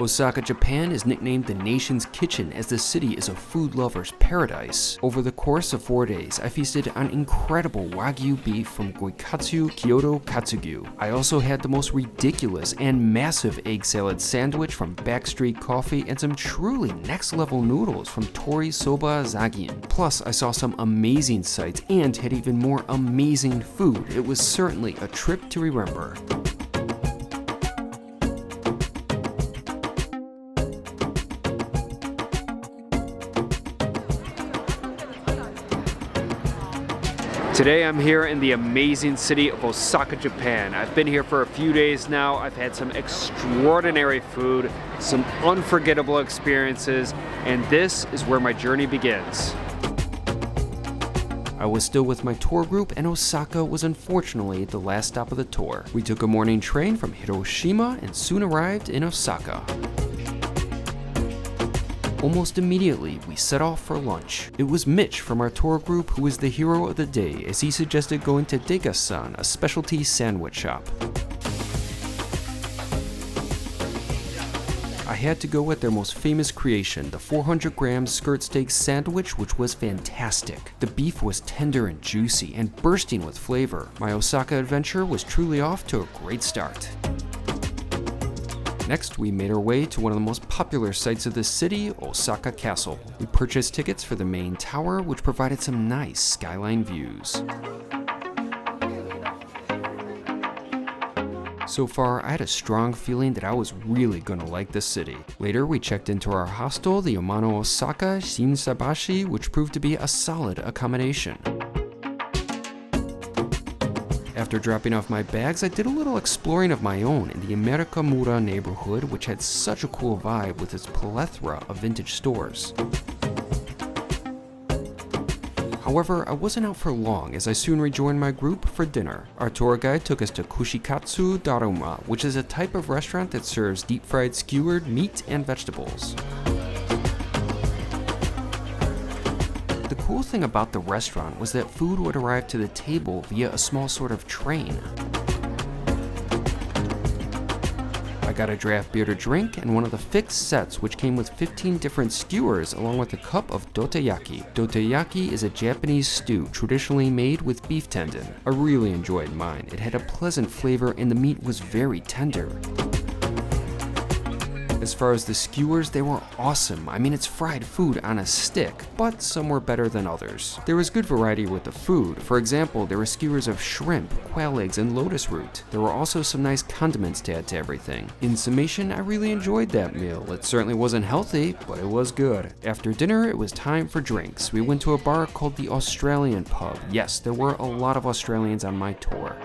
Osaka, Japan is nicknamed the nation's kitchen as the city is a food lover's paradise. Over the course of 4 days, I feasted on incredible Wagyu beef from Gyukatsu Kyoto Katsugyu. I also had the most ridiculous and massive egg salad sandwich from Backstreet Coffee and some truly next level noodles from Tori Soba Zagin. Plus, I saw some amazing sights and had even more amazing food. It was certainly a trip to remember. Today I'm here in the amazing city of Osaka, Japan. I've been here for a few days now. I've had some extraordinary food, some unforgettable experiences, and this is where my journey begins. I was still with my tour group, and Osaka was unfortunately the last stop of the tour. We took a morning train from Hiroshima and soon arrived in Osaka. Almost immediately, we set off for lunch. It was Mitch from our tour group who was the hero of the day, as he suggested going to Dekasan, a specialty sandwich shop. I had to go with their most famous creation, the 400-gram skirt steak sandwich, which was fantastic. The beef was tender and juicy and bursting with flavor. My Osaka adventure was truly off to a great start. Next, we made our way to one of the most popular sites of the city, Osaka Castle. We purchased tickets for the main tower, which provided some nice skyline views. So far, I had a strong feeling that I was really gonna like this city. Later, we checked into our hostel, the Yamano Osaka Shinsabashi, which proved to be a solid accommodation. After dropping off my bags, I did a little exploring of my own in the Amerikamura neighborhood, which had such a cool vibe with its plethora of vintage stores. However, I wasn't out for long, as I soon rejoined my group for dinner. Our tour guide took us to Kushikatsu Daruma, which is a type of restaurant that serves deep-fried skewered meat and vegetables. The cool thing about the restaurant was that food would arrive to the table via a small sort of train. I got a draft beer to drink and one of the fixed sets, which came with 15 different skewers along with a cup of dotoyaki. Dotoyaki is a Japanese stew traditionally made with beef tendon. I really enjoyed mine. It had a pleasant flavor and the meat was very tender. As far as the skewers, they were awesome. I mean, it's fried food on a stick, but some were better than others. There was good variety with the food. For example, there were skewers of shrimp, quail eggs, and lotus root. There were also some nice condiments to add to everything. In summation, I really enjoyed that meal. It certainly wasn't healthy, but it was good. After dinner, it was time for drinks. We went to a bar called the Australian Pub. Yes, there were a lot of Australians on my tour.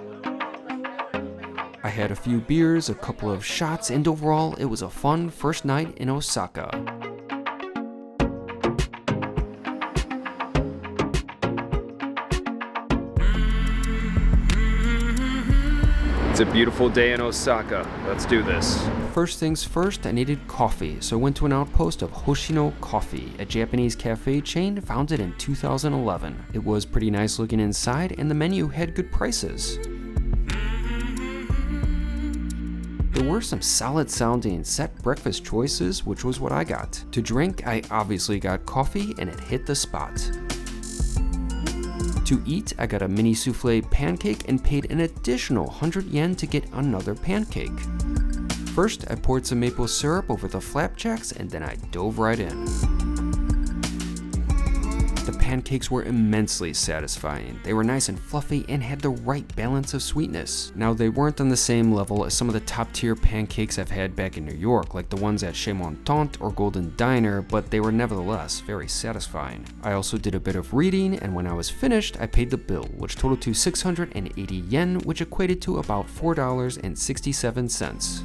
I had a few beers, a couple of shots, and overall, it was a fun first night in Osaka. It's a beautiful day in Osaka. Let's do this. First things first, I needed coffee, so I went to an outpost of Hoshino Coffee, a Japanese cafe chain founded in 2011. It was pretty nice looking inside, and the menu had good prices. There were some solid sounding set breakfast choices, which was what I got. To drink, I obviously got coffee and it hit the spot. To eat, I got a mini souffle pancake and paid an additional 100 yen to get another pancake. First, I poured some maple syrup over the flapjacks and then I dove right in. The pancakes were immensely satisfying. They were nice and fluffy and had the right balance of sweetness. Now, they weren't on the same level as some of the top tier pancakes I've had back in New York, like the ones at Chez Mon Tante or Golden Diner, but they were nevertheless very satisfying. I also did a bit of reading, and when I was finished, I paid the bill, which totaled to 680 yen, which equated to about $4.67.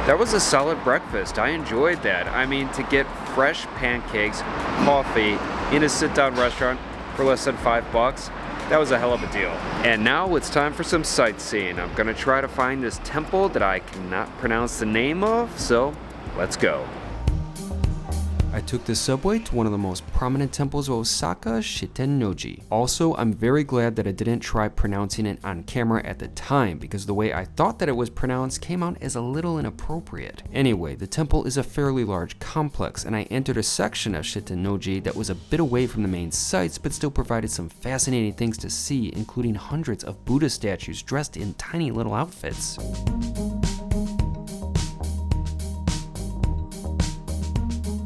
That was a solid breakfast. I enjoyed that. I mean, to get fresh pancakes, coffee in a sit-down restaurant for less than $5, that was a hell of a deal. And now it's time for some sightseeing. I'm gonna try to find this temple that I cannot pronounce the name of, so let's go. I took the subway to one of the most prominent temples of Osaka, Shitennoji. Also, I'm very glad that I didn't try pronouncing it on camera at the time because the way I thought that it was pronounced came out as a little inappropriate. Anyway, the temple is a fairly large complex and I entered a section of Shitennoji that was a bit away from the main sites but still provided some fascinating things to see, including hundreds of Buddha statues dressed in tiny little outfits.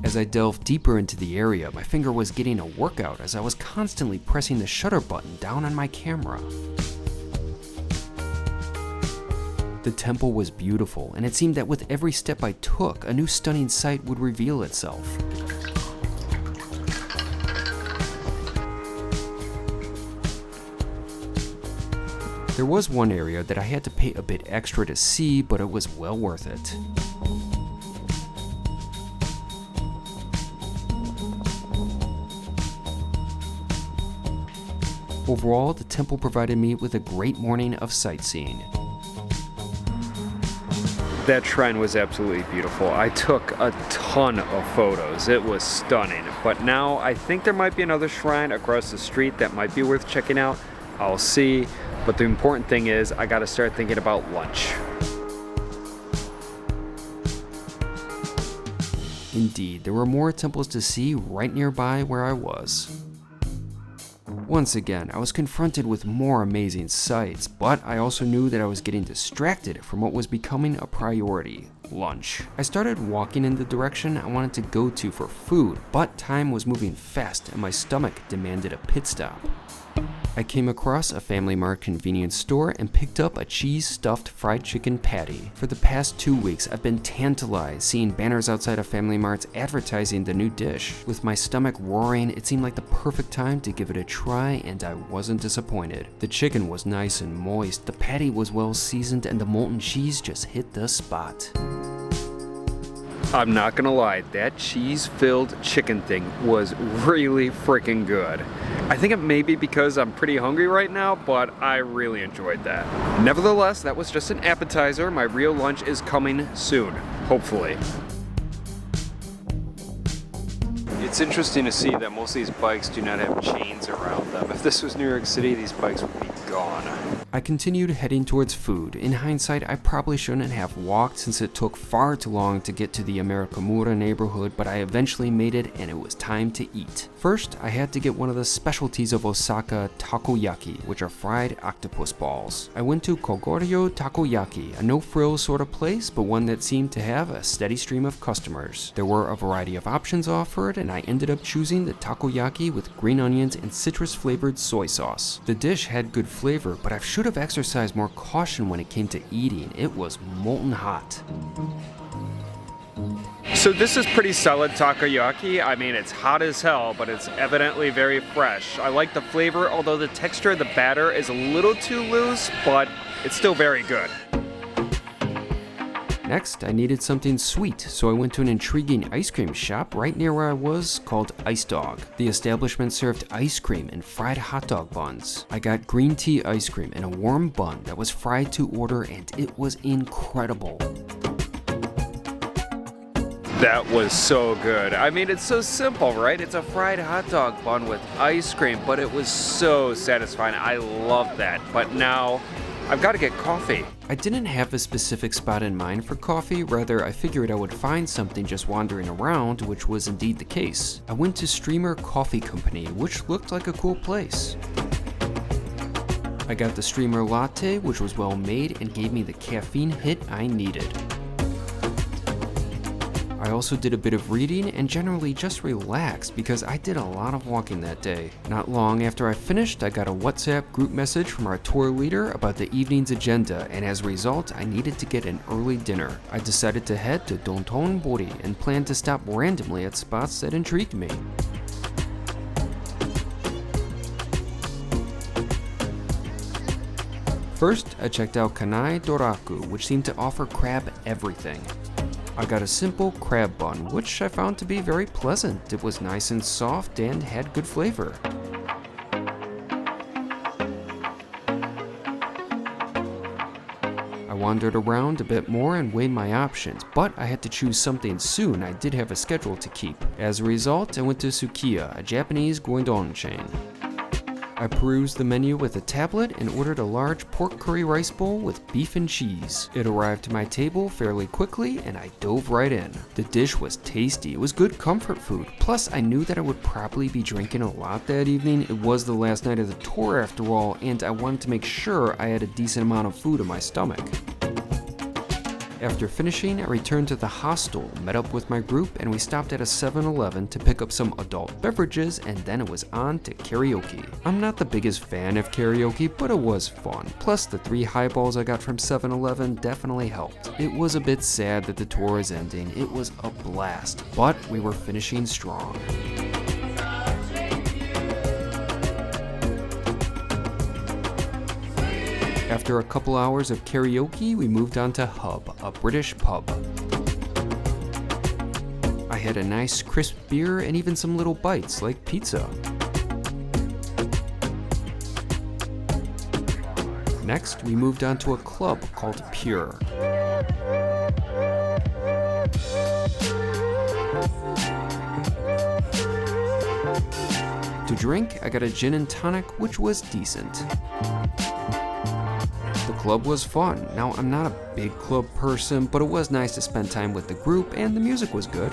As I delved deeper into the area, my finger was getting a workout as I was constantly pressing the shutter button down on my camera. The temple was beautiful, and it seemed that with every step I took, a new stunning sight would reveal itself. There was one area that I had to pay a bit extra to see, but it was well worth it. Overall, the temple provided me with a great morning of sightseeing. That shrine was absolutely beautiful. I took a ton of photos. It was stunning. But now I think there might be another shrine across the street that might be worth checking out. I'll see. But the important thing is I gotta start thinking about lunch. Indeed, there were more temples to see right nearby where I was. Once again, I was confronted with more amazing sights, but I also knew that I was getting distracted from what was becoming a priority: lunch. I started walking in the direction I wanted to go to for food, but time was moving fast and my stomach demanded a pit stop. I came across a FamilyMart convenience store and picked up a cheese-stuffed fried chicken patty. For the past 2 weeks, I've been tantalized seeing banners outside of FamilyMarts advertising the new dish. With my stomach roaring, it seemed like the perfect time to give it a try, and I wasn't disappointed. The chicken was nice and moist, the patty was well seasoned, and the molten cheese just hit the spot. I'm not gonna lie, that cheese-filled chicken thing was really freaking good. I think it may be because I'm pretty hungry right now, but I really enjoyed that. Nevertheless, that was just an appetizer. My real lunch is coming soon, hopefully. It's interesting to see that most of these bikes do not have chains around them. If this was New York City, these bikes would be gone. I continued heading towards food. In hindsight, I probably shouldn't have walked since it took far too long to get to the Amerikamura neighborhood, but I eventually made it and it was time to eat. First, I had to get one of the specialties of Osaka, takoyaki, which are fried octopus balls. I went to Kogaryu Takoyaki, a no-frills sort of place, but one that seemed to have a steady stream of customers. There were a variety of options offered, and I ended up choosing the takoyaki with green onions and citrus-flavored soy sauce. The dish had good flavor, but I should have exercised more caution when it came to eating. It was molten hot. So this is pretty solid takoyaki. I mean, it's hot as hell, but it's evidently very fresh. I like the flavor, although the texture of the batter is a little too loose, but it's still very good. Next, I needed something sweet, so I went to an intriguing ice cream shop right near where I was called Ice Dog. The establishment served ice cream and fried hot dog buns. I got green tea ice cream and a warm bun that was fried to order, and it was incredible. That was so good. I mean, it's so simple, right? It's a fried hot dog bun with ice cream, but it was so satisfying. I love that. But now, I've got to get coffee. I didn't have a specific spot in mind for coffee, rather I figured I would find something just wandering around, which was indeed the case. I went to Streamer Coffee Company, which looked like a cool place. I got the Streamer Latte, which was well made and gave me the caffeine hit I needed. I also did a bit of reading and generally just relaxed because I did a lot of walking that day. Not long after I finished, I got a WhatsApp group message from our tour leader about the evening's agenda, and as a result, I needed to get an early dinner. I decided to head to Dotonbori and planned to stop randomly at spots that intrigued me. First, I checked out Kani Doraku, which seemed to offer crab everything. I got a simple crab bun, which I found to be very pleasant. It was nice and soft and had good flavor. I wandered around a bit more and weighed my options, but I had to choose something soon. I did have a schedule to keep. As a result, I went to Sukiya, a Japanese gyudon chain. I perused the menu with a tablet and ordered a large pork curry rice bowl with beef and cheese. It arrived to my table fairly quickly and I dove right in. The dish was tasty, it was good comfort food, plus I knew that I would probably be drinking a lot that evening. It was the last night of the tour after all, and I wanted to make sure I had a decent amount of food in my stomach. After finishing, I returned to the hostel, met up with my group, and we stopped at a 7-Eleven to pick up some adult beverages, and then it was on to karaoke. I'm not the biggest fan of karaoke, but it was fun. Plus, the 3 highballs I got from 7-Eleven definitely helped. It was a bit sad that the tour is ending. It was a blast, but we were finishing strong. After a couple hours of karaoke, we moved on to Hub, a British pub. I had a nice crisp beer and even some little bites like pizza. Next, we moved on to a club called Pure. To drink, I got a gin and tonic, which was decent. The club was fun. Now, I'm not a big club person, but it was nice to spend time with the group and the music was good.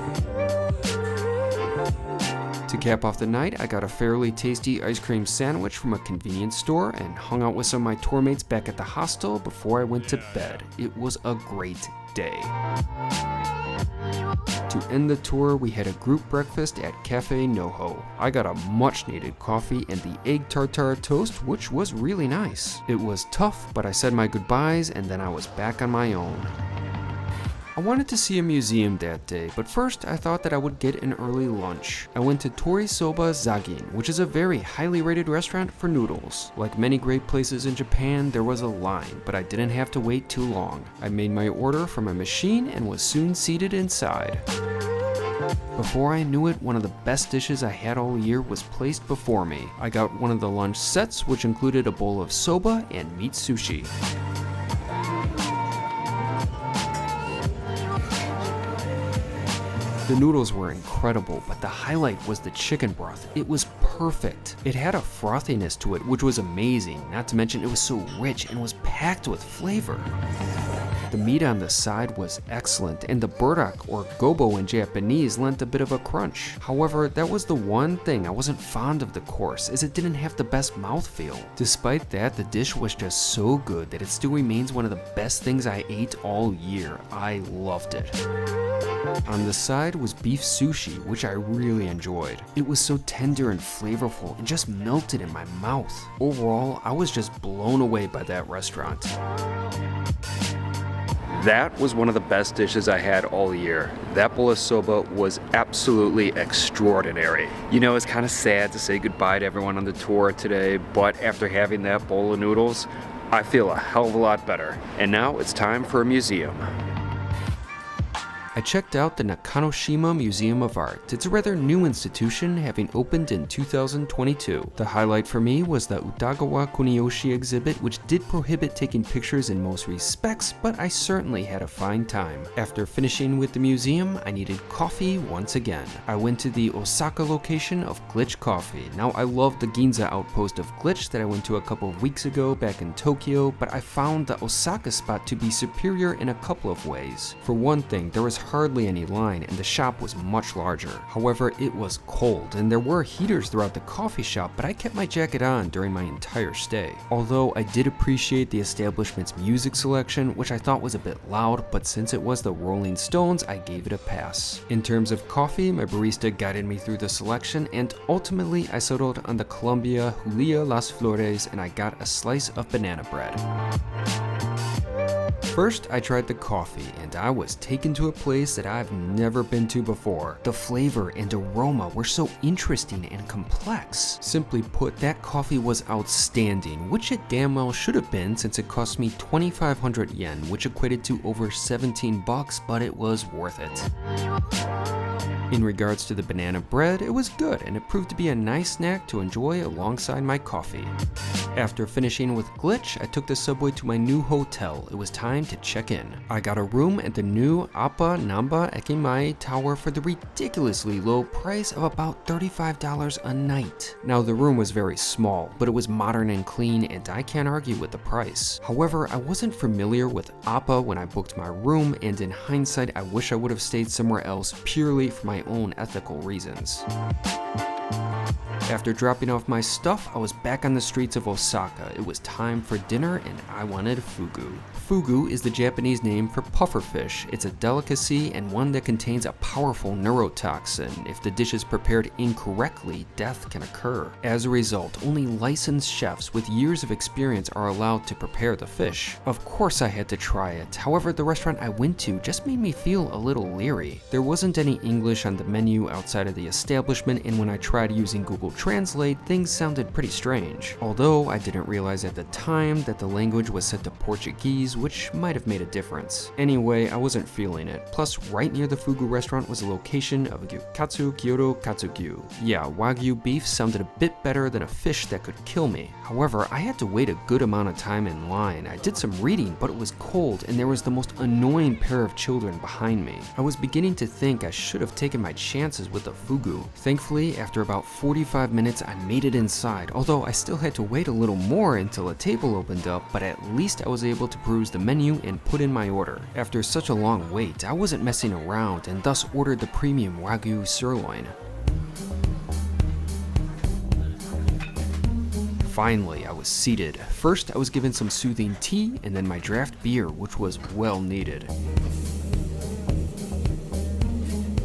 To cap off the night, I got a fairly tasty ice cream sandwich from a convenience store and hung out with some of my tour mates back at the hostel before I went to bed. It was a great day. To end the tour, we had a group breakfast at Café NoHo. I got a much needed coffee and the egg tartare toast, which was really nice. It was tough, but I said my goodbyes and then I was back on my own. I wanted to see a museum that day, but first I thought that I would get an early lunch. I went to Tori Soba Zagin, which is a very highly rated restaurant for noodles. Like many great places in Japan, there was a line, but I didn't have to wait too long. I made my order from a machine and was soon seated inside. Before I knew it, one of the best dishes I had all year was placed before me. I got one of the lunch sets, which included a bowl of soba and meat sushi. The noodles were incredible, but the highlight was the chicken broth. It was perfect. It had a frothiness to it, which was amazing, not to mention it was so rich and was packed with flavor. The meat on the side was excellent, and the burdock, or gobo in Japanese, lent a bit of a crunch. However, that was the one thing I wasn't fond of the course, as it didn't have the best mouthfeel. Despite that, the dish was just so good that it still remains one of the best things I ate all year. I loved it. On the side was beef sushi, which I really enjoyed. It was so tender and flavorful and just melted in my mouth. Overall, I was just blown away by that restaurant. That was one of the best dishes I had all year. That bowl of soba was absolutely extraordinary. You know, it's kind of sad to say goodbye to everyone on the tour today, but after having that bowl of noodles, I feel a hell of a lot better. And now it's time for a museum. I checked out the Nakanoshima Museum of Art. It's a rather new institution, having opened in 2022. The highlight for me was the Utagawa Kuniyoshi exhibit, which did prohibit taking pictures in most respects, but I certainly had a fine time. After finishing with the museum, I needed coffee once again. I went to the Osaka location of Glitch Coffee. Now, I love the Ginza outpost of Glitch that I went to a couple of weeks ago back in Tokyo, but I found the Osaka spot to be superior in a couple of ways. For one thing, there was hardly any line and the shop was much larger. However, it was cold and there were heaters throughout the coffee shop, but I kept my jacket on during my entire stay. Although I did appreciate the establishment's music selection, which I thought was a bit loud, but since it was the Rolling Stones, I gave it a pass. In terms of coffee, my barista guided me through the selection and ultimately I settled on the Colombia Julia Las Flores and I got a slice of banana bread. First, I tried the coffee, and I was taken to a place that I've never been to before. The flavor and aroma were so interesting and complex. Simply put, that coffee was outstanding, which it damn well should have been since it cost me 2,500 yen, which equated to over 17 bucks, but it was worth it. In regards to the banana bread, it was good, and it proved to be a nice snack to enjoy alongside my coffee. After finishing with Glitch, I took the subway to my new hotel. It was time to check in. I got a room at the new Appa Namba Ekimai Tower for the ridiculously low price of about $35 a night. Now the room was very small, but it was modern and clean, and I can't argue with the price. However, I wasn't familiar with Appa when I booked my room, and in hindsight I wish I would have stayed somewhere else purely for my own ethical reasons. After dropping off my stuff, I was back on the streets of Osaka. It was time for dinner and I wanted fugu. Fugu is the Japanese name for pufferfish. It's a delicacy and one that contains a powerful neurotoxin. If the dish is prepared incorrectly, death can occur. As a result, only licensed chefs with years of experience are allowed to prepare the fish. Of course I had to try it. However, the restaurant I went to just made me feel a little leery. There wasn't any English on the menu outside of the establishment, and when I tried using Google Translate, things sounded pretty strange. Although I didn't realize at the time that the language was set to Portuguese, which might have made a difference. Anyway, I wasn't feeling it. Plus, right near the fugu restaurant was a location of a Gyukatsu Kyoto Katsugyu. Yeah, Wagyu beef sounded a bit better than a fish that could kill me. However, I had to wait a good amount of time in line. I did some reading, but it was cold and there was the most annoying pair of children behind me. I was beginning to think I should have taken my chances with the fugu. Thankfully, after about 45 minutes, I made it inside, although I still had to wait a little more until a table opened up, but at least I was able to peruse the menu and put in my order. After such a long wait, I wasn't messing around and thus ordered the premium Wagyu sirloin. Finally, I was seated. First, I was given some soothing tea and then my draft beer, which was well needed.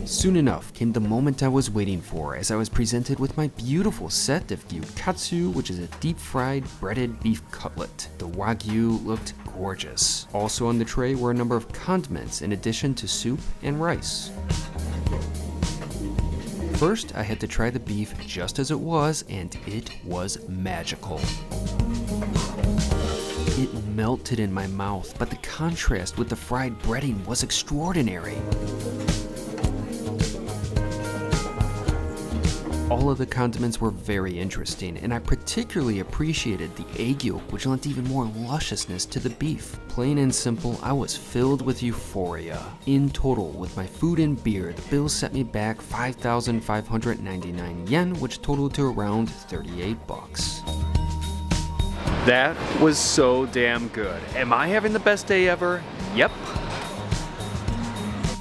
Soon enough came the moment I was waiting for, as I was presented with my beautiful set of Gyukatsu, which is a deep-fried breaded beef cutlet. The Wagyu looked gorgeous. Also on the tray were a number of condiments in addition to soup and rice. First, I had to try the beef just as it was, and it was magical. It melted in my mouth, but the contrast with the fried breading was extraordinary. All of the condiments were very interesting, and I particularly appreciated the egg yolk, which lent even more lusciousness to the beef. Plain and simple, I was filled with euphoria. In total, with my food and beer, the bill set me back 5,599 yen, which totaled to around 38 bucks. That was so damn good. Am I having the best day ever? Yep.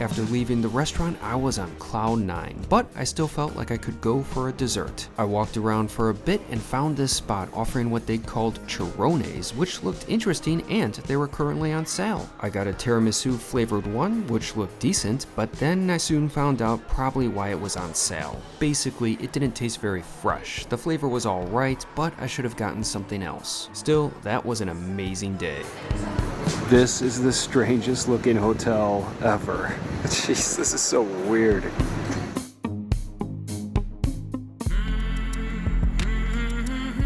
After leaving the restaurant, I was on cloud 9, but I still felt like I could go for a dessert. I walked around for a bit and found this spot offering what they called churrones, which looked interesting and they were currently on sale. I got a tiramisu flavored one, which looked decent, but then I soon found out probably why it was on sale. Basically, it didn't taste very fresh. The flavor was alright, but I should have gotten something else. Still, that was an amazing day. This is the strangest looking hotel ever. Jeez, this is so weird.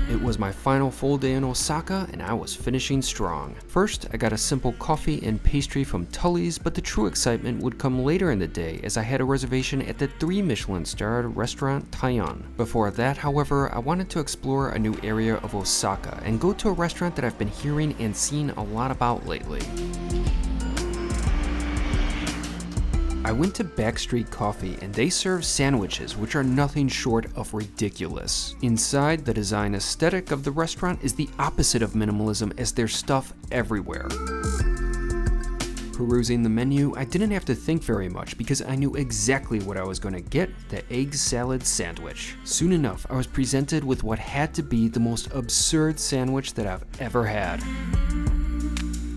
It was my final full day in Osaka, and I was finishing strong. First, I got a simple coffee and pastry from Tully's, but the true excitement would come later in the day as I had a reservation at the 3 Michelin-starred restaurant Taiyon. Before that, however, I wanted to explore a new area of Osaka and go to a restaurant that I've been hearing and seeing a lot about lately. I went to Backstreet Coffee and they serve sandwiches which are nothing short of ridiculous. Inside, the design aesthetic of the restaurant is the opposite of minimalism as there's stuff everywhere. Perusing the menu, I didn't have to think very much because I knew exactly what I was going to get, the egg salad sandwich. Soon enough, I was presented with what had to be the most absurd sandwich that I've ever had.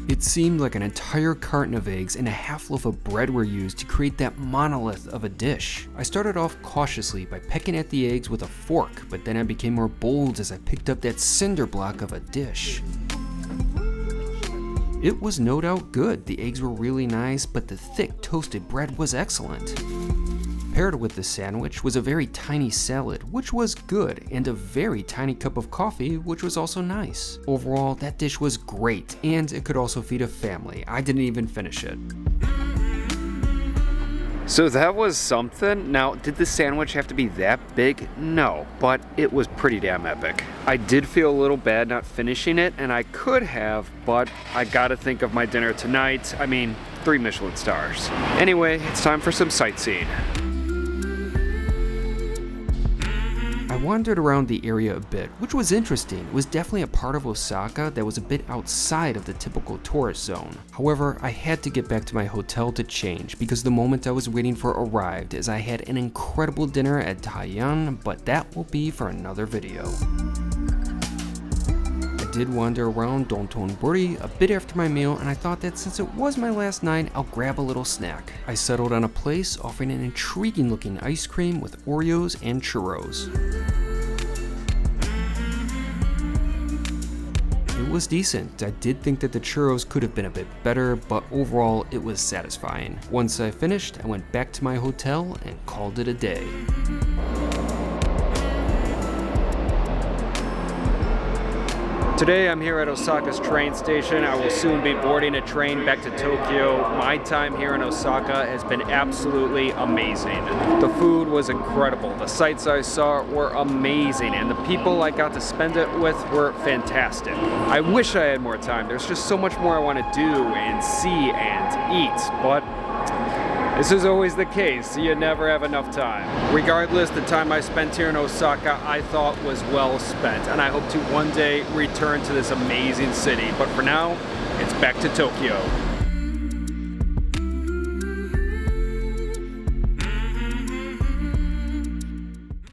It seemed like an entire carton of eggs and a half loaf of bread were used to create that monolith of a dish. I started off cautiously by pecking at the eggs with a fork, but then I became more bold as I picked up that cinder block of a dish. It was no doubt good. The eggs were really nice, but the thick toasted bread was excellent. Paired with the sandwich was a very tiny salad, which was good, and a very tiny cup of coffee, which was also nice. Overall, that dish was great, and it could also feed a family. I didn't even finish it. So that was something. Now, did the sandwich have to be that big? No, but it was pretty damn epic. I did feel a little bad not finishing it, and I could have, but I gotta think of my dinner tonight. I mean, 3 Michelin stars. Anyway, it's time for some sightseeing. I wandered around the area a bit, which was interesting. It was definitely a part of Osaka that was a bit outside of the typical tourist zone. However, I had to get back to my hotel to change because the moment I was waiting for arrived, as I had an incredible dinner at Taiyan, but that will be for another video. I did wander around Dotonbori a bit after my meal, and I thought that since it was my last night, I'll grab a little snack. I settled on a place offering an intriguing looking ice cream with Oreos and churros. It was decent. I did think that the churros could have been a bit better, but overall it was satisfying. Once I finished, I went back to my hotel and called it a day. Today I'm here at Osaka's train station. I will soon be boarding a train back to Tokyo. My time here in Osaka has been absolutely amazing. The food was incredible. The sights I saw were amazing, and the people I got to spend it with were fantastic. I wish I had more time. There's just so much more I want to do and see and eat, but this is always the case. You never have enough time. Regardless, the time I spent here in Osaka I thought was well spent, and I hope to one day return to this amazing city. But for now, it's back to Tokyo.